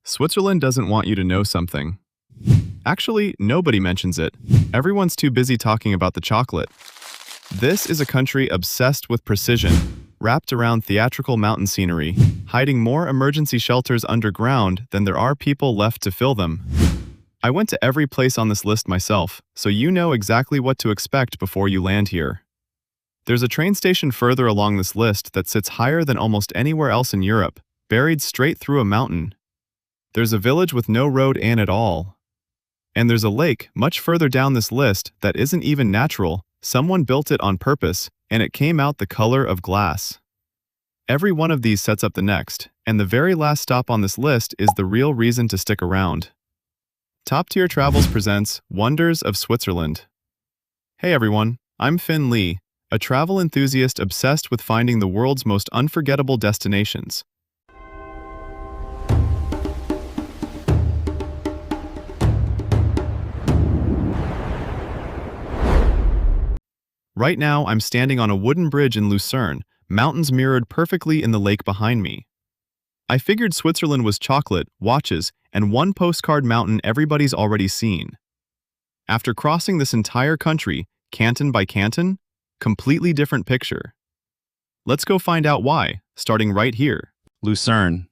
Switzerland doesn't want you to know something. Actually, nobody mentions it. Everyone's too busy talking about the chocolate. This is a country obsessed with precision, wrapped around theatrical mountain scenery, hiding more emergency shelters underground than there are people left to fill them. I went to every place on this list myself, so you know exactly what to expect before you land here. There's a train station further along this list that sits higher than almost anywhere else in Europe, buried straight through a mountain. There's a village with no road in at all. And there's a lake much further down this list that isn't even natural. Someone built it on purpose, and it came out the color of glass. Every one of these sets up the next, and the very last stop on this list is the real reason to stick around. Top Tier Travels presents Wonders of Switzerland. Hey everyone, I'm Finn Lee, a travel enthusiast obsessed with finding the world's most unforgettable destinations. Right now, I'm standing on a wooden bridge in Lucerne, mountains mirrored perfectly in the lake behind me. I figured Switzerland was chocolate, watches, and one postcard mountain everybody's already seen. After crossing this entire country, canton by canton, completely different picture. Let's go find out why, starting right here. Lucerne.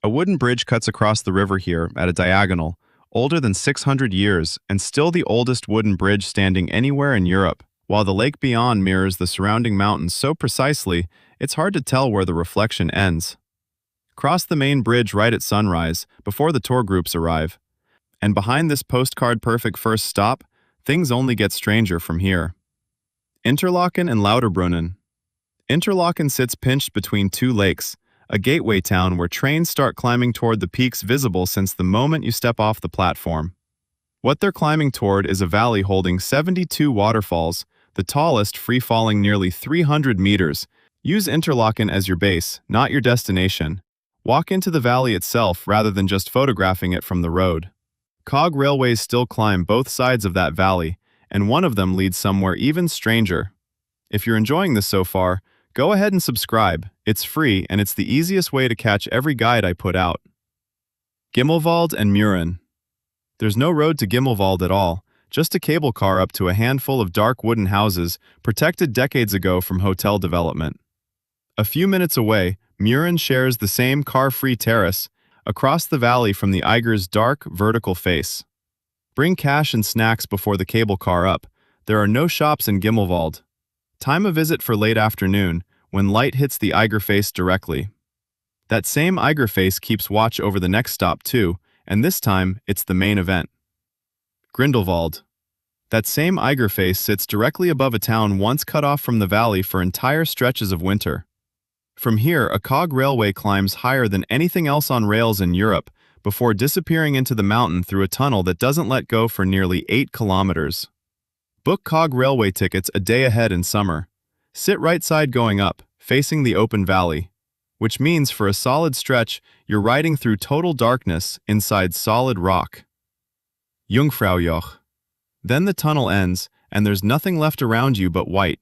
A wooden bridge cuts across the river here at a diagonal, older than 600 years, and still the oldest wooden bridge standing anywhere in Europe. While the lake beyond mirrors the surrounding mountains so precisely, it's hard to tell where the reflection ends. Cross the main bridge right at sunrise, before the tour groups arrive. And behind this postcard-perfect first stop, things only get stranger from here. Interlaken and Lauterbrunnen. Interlaken sits pinched between two lakes, a gateway town where trains start climbing toward the peaks visible since the moment you step off the platform. What they're climbing toward is a valley holding 72 waterfalls, the tallest free-falling nearly 300 meters. Use Interlaken as your base, not your destination. Walk into the valley itself rather than just photographing it from the road. Cog railways still climb both sides of that valley, and one of them leads somewhere even stranger. If you're enjoying this so far, go ahead and subscribe. It's free, and it's the easiest way to catch every guide I put out. Gimmelwald and Mürren. There's no road to Gimmelwald at all, just a cable car up to a handful of dark wooden houses protected decades ago from hotel development. A few minutes away, Mürren shares the same car-free terrace across the valley from the Eiger's dark, vertical face. Bring cash and snacks before the cable car up. There are no shops in Gimmelwald. Time a visit for late afternoon, when light hits the Eiger face directly. That same Eiger face keeps watch over the next stop too, and this time, it's the main event. Grindelwald. That same Eiger face sits directly above a town once cut off from the valley for entire stretches of winter. From here, a cog railway climbs higher than anything else on rails in Europe, before disappearing into the mountain through a tunnel that doesn't let go for nearly 8 kilometers. Book cog railway tickets a day ahead in summer. Sit right side going up, facing the open valley. Which means for a solid stretch, you're riding through total darkness inside solid rock. Jungfraujoch. Then the tunnel ends, and there's nothing left around you but white.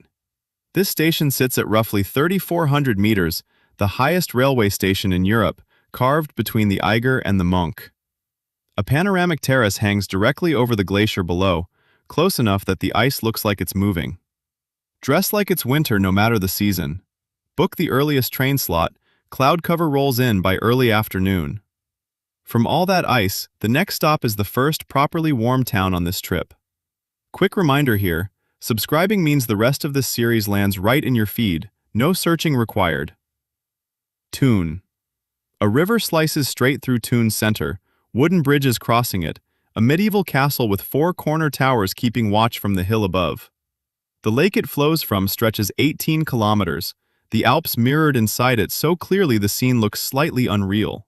This station sits at roughly 3,400 meters, the highest railway station in Europe, carved between the Eiger and the Monch. A panoramic terrace hangs directly over the glacier below, close enough that the ice looks like it's moving. Dress like it's winter no matter the season. Book the earliest train slot. Cloud cover rolls in by early afternoon. From all that ice, the next stop is the first properly warm town on this trip. Quick reminder here, subscribing means the rest of this series lands right in your feed, no searching required. Thun. A river slices straight through Thun's center, wooden bridges crossing it, a medieval castle with 4 corner towers keeping watch from the hill above. The lake it flows from stretches 18 kilometers, the Alps mirrored inside it so clearly the scene looks slightly unreal.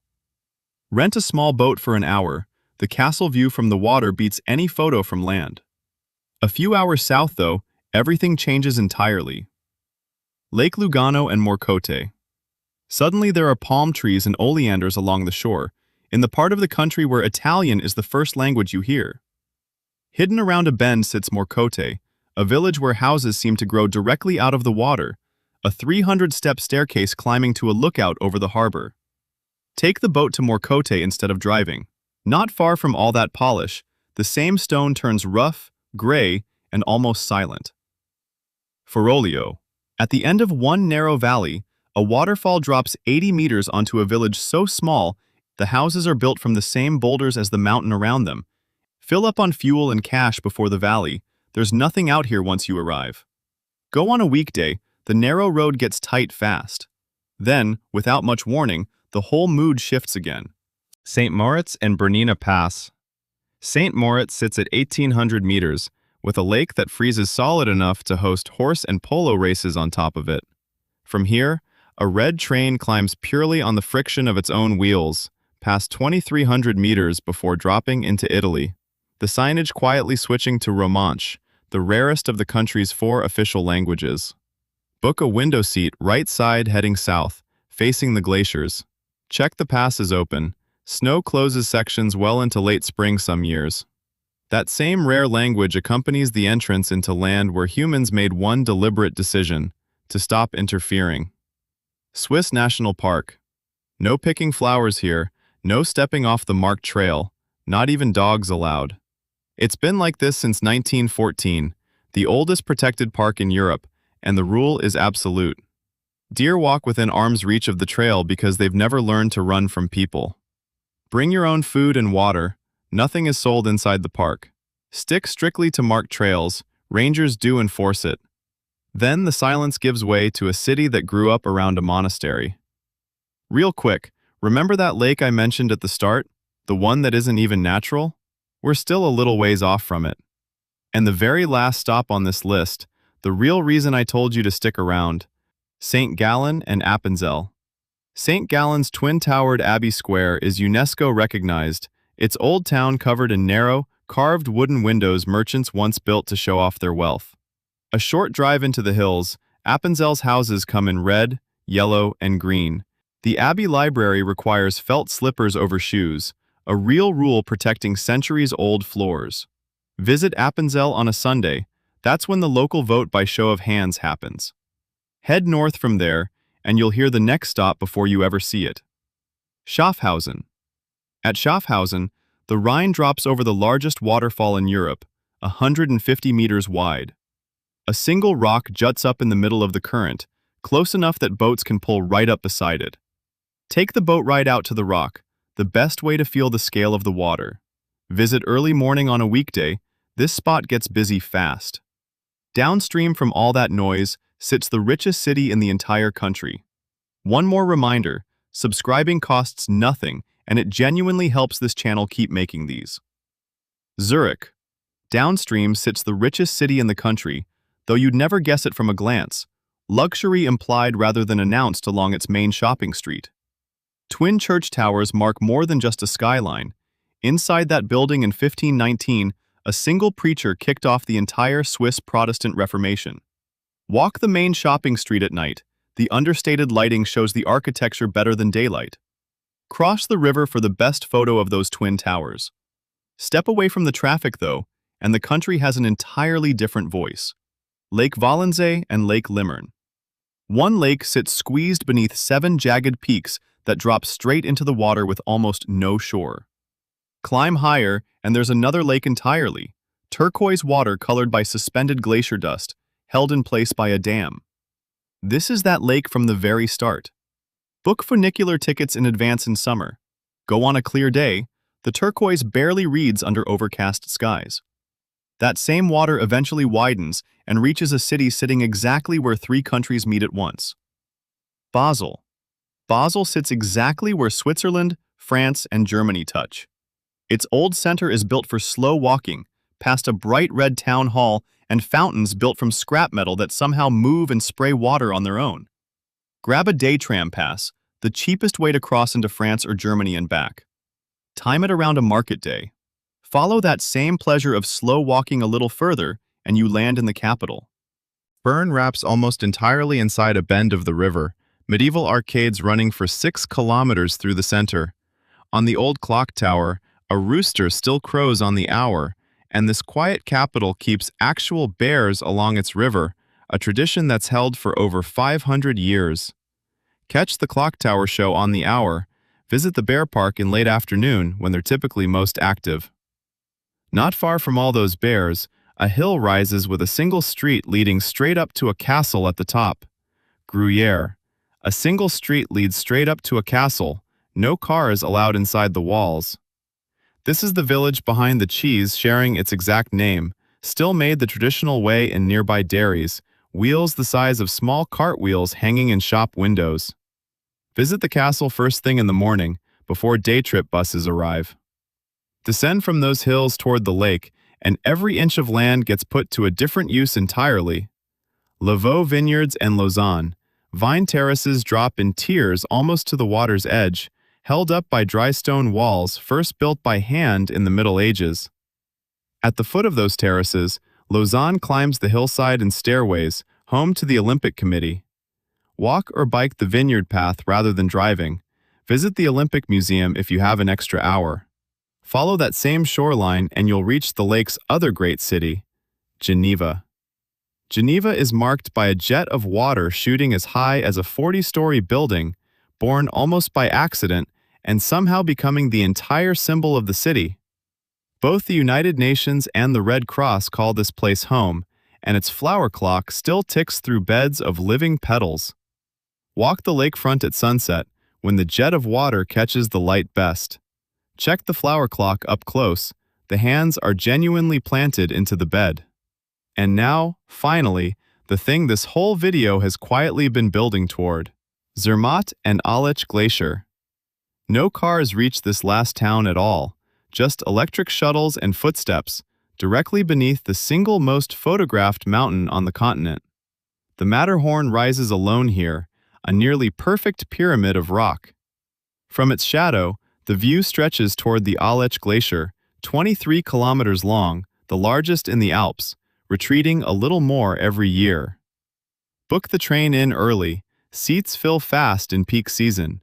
Rent a small boat for an hour. The castle view from the water beats any photo from land. A few hours south, though, everything changes entirely. Lake Lugano and Morcote. Suddenly there are palm trees and oleanders along the shore, in the part of the country where Italian is the first language you hear. Hidden around a bend sits Morcote, a village where houses seem to grow directly out of the water, a 300-step staircase climbing to a lookout over the harbor. Take the boat to Morcote instead of driving. Not far from all that polish, the same stone turns rough, gray, and almost silent. Forolio. At the end of one narrow valley, a waterfall drops 80 meters onto a village so small the houses are built from the same boulders as the mountain around them. Fill up on fuel and cash before the valley. There's nothing out here once you arrive. Go on a weekday, the narrow road gets tight fast. Then, without much warning, the whole mood shifts again. St. Moritz and Bernina Pass. St. Moritz sits at 1,800 meters, with a lake that freezes solid enough to host horse and polo races on top of it. From here, a red train climbs purely on the friction of its own wheels, past 2,300 meters before dropping into Italy. The signage quietly switching to Romanche, the rarest of the country's 4 official languages. Book a window seat right side heading south, facing the glaciers. Check the pass is open. Snow closes sections well into late spring some years. That same rare language accompanies the entrance into land where humans made one deliberate decision: to stop interfering. Swiss National Park. No picking flowers here, no stepping off the marked trail, not even dogs allowed. It's been like this since 1914, the oldest protected park in Europe, and the rule is absolute. Deer walk within arm's reach of the trail because they've never learned to run from people. Bring your own food and water. Nothing is sold inside the park. Stick strictly to marked trails. Rangers do enforce it. Then the silence gives way to a city that grew up around a monastery. Real quick, remember that lake I mentioned at the start? The one that isn't even natural? We're still a little ways off from it. And the very last stop on this list, the real reason I told you to stick around, St. Gallen and Appenzell. St. Gallen's twin-towered Abbey Square is UNESCO recognized, its old town covered in narrow, carved wooden windows merchants once built to show off their wealth. A short drive into the hills, Appenzell's houses come in red, yellow, and green. The Abbey Library requires felt slippers over shoes, a real rule protecting centuries-old floors. Visit Appenzell on a Sunday. That's when the local vote by show of hands happens. Head north from there, and you'll hear the next stop before you ever see it. Schaffhausen. At Schaffhausen, the Rhine drops over the largest waterfall in Europe, 150 meters wide. A single rock juts up in the middle of the current, close enough that boats can pull right up beside it. Take the boat ride out to the rock, the best way to feel the scale of the water. Visit early morning on a weekday. This spot gets busy fast. Downstream from all that noise sits the richest city in the entire country. One more reminder, subscribing costs nothing, and it genuinely helps this channel keep making these. Zurich. Downstream sits the richest city in the country, though you'd never guess it from a glance. Luxury implied rather than announced along its main shopping street. Twin church towers mark more than just a skyline. Inside that building in 1519, a single preacher kicked off the entire Swiss Protestant Reformation. Walk the main shopping street at night. The understated lighting shows the architecture better than daylight. Cross the river for the best photo of those twin towers. Step away from the traffic, though, and the country has an entirely different voice. Lake Wallensee and Lake Limmern. One lake sits squeezed beneath 7 jagged peaks that drop straight into the water with almost no shore. Climb higher, and there's another lake entirely, turquoise water colored by suspended glacier dust, held in place by a dam. This is that lake from the very start. Book funicular tickets in advance in summer. Go on a clear day, the turquoise barely reads under overcast skies. That same water eventually widens and reaches a city sitting exactly where 3 countries meet at once. Basel. Basel sits exactly where Switzerland, France, and Germany touch. Its old center is built for slow walking, past a bright red town hall and fountains built from scrap metal that somehow move and spray water on their own. Grab a day tram pass, the cheapest way to cross into France or Germany and back. Time it around a market day. Follow that same pleasure of slow walking a little further, and you land in the capital. Bern wraps almost entirely inside a bend of the river, medieval arcades running for 6 kilometers through the center. On the old clock tower, a rooster still crows on the hour, and this quiet capital keeps actual bears along its river, a tradition that's held for over 500 years. Catch the clock tower show on the hour, Visit the bear park in late afternoon when they're typically most active. Not far from all those bears, a hill rises with a single street leading straight up to a castle at the top. Gruyere. A single street leads straight up to a castle, no cars allowed inside the walls. This is the village behind the cheese sharing its exact name, still made the traditional way in nearby dairies, wheels the size of small cartwheels hanging in shop windows. Visit the castle first thing in the morning, before day trip buses arrive. Descend from those hills toward the lake, and every inch of land gets put to a different use entirely. Lavaux vineyards and Lausanne. Vine terraces drop in tiers almost to the water's edge, held up by dry stone walls first built by hand in the Middle Ages. At the foot of those terraces, Lausanne climbs the hillside and stairways, home to the Olympic Committee. Walk or bike the vineyard path rather than driving. Visit the Olympic Museum if you have an extra hour. Follow that same shoreline and you'll reach the lake's other great city, Geneva. Geneva is marked by a jet of water shooting as high as a 40-story building, born almost by accident and somehow becoming the entire symbol of the city. Both the United Nations and the Red Cross call this place home, and its flower clock still ticks through beds of living petals. Walk the lakefront at sunset, when the jet of water catches the light best. Check the flower clock up close. The hands are genuinely planted into the bed. And now, finally, the thing this whole video has quietly been building toward. Zermatt and Aletsch Glacier. No cars reach this last town at all, just electric shuttles and footsteps, directly beneath the single most photographed mountain on the continent. The Matterhorn rises alone here, a nearly perfect pyramid of rock. From its shadow, the view stretches toward the Aletsch Glacier, 23 kilometers long, the largest in the Alps, retreating a little more every year. Book the train in early. Seats fill fast in peak season.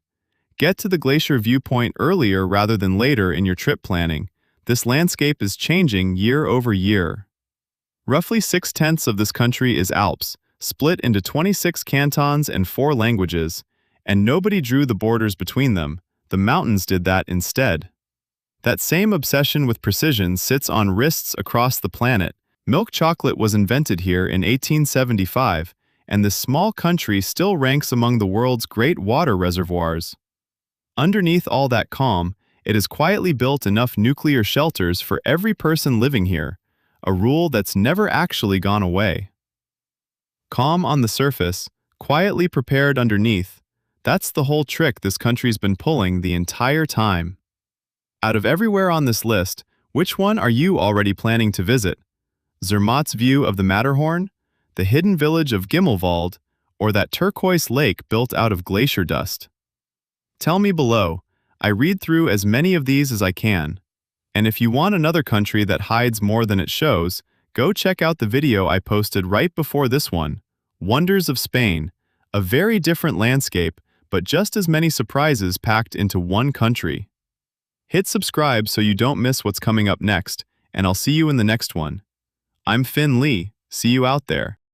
Get to the glacier viewpoint earlier rather than later in your trip planning. This landscape is changing year over year. Roughly 6/10 of this country is Alps, split into 26 cantons and 4 languages, and nobody drew the borders between them. The mountains did that instead. That same obsession with precision sits on wrists across the planet. Milk chocolate was invented here in 1875, and this small country still ranks among the world's great water reservoirs. Underneath all that calm, it has quietly built enough nuclear shelters for every person living here, a rule that's never actually gone away. Calm on the surface, quietly prepared underneath, that's the whole trick this country's been pulling the entire time. Out of everywhere on this list, which one are you already planning to visit? Zermatt's view of the Matterhorn, the hidden village of Gimmelwald, or that turquoise lake built out of glacier dust? Tell me below. I read through as many of these as I can. And if you want another country that hides more than it shows, go check out the video I posted right before this one, Wonders of Spain, a very different landscape, but just as many surprises packed into one country. Hit subscribe so you don't miss what's coming up next, and I'll see you in the next one. I'm Finn Lee. See you out there.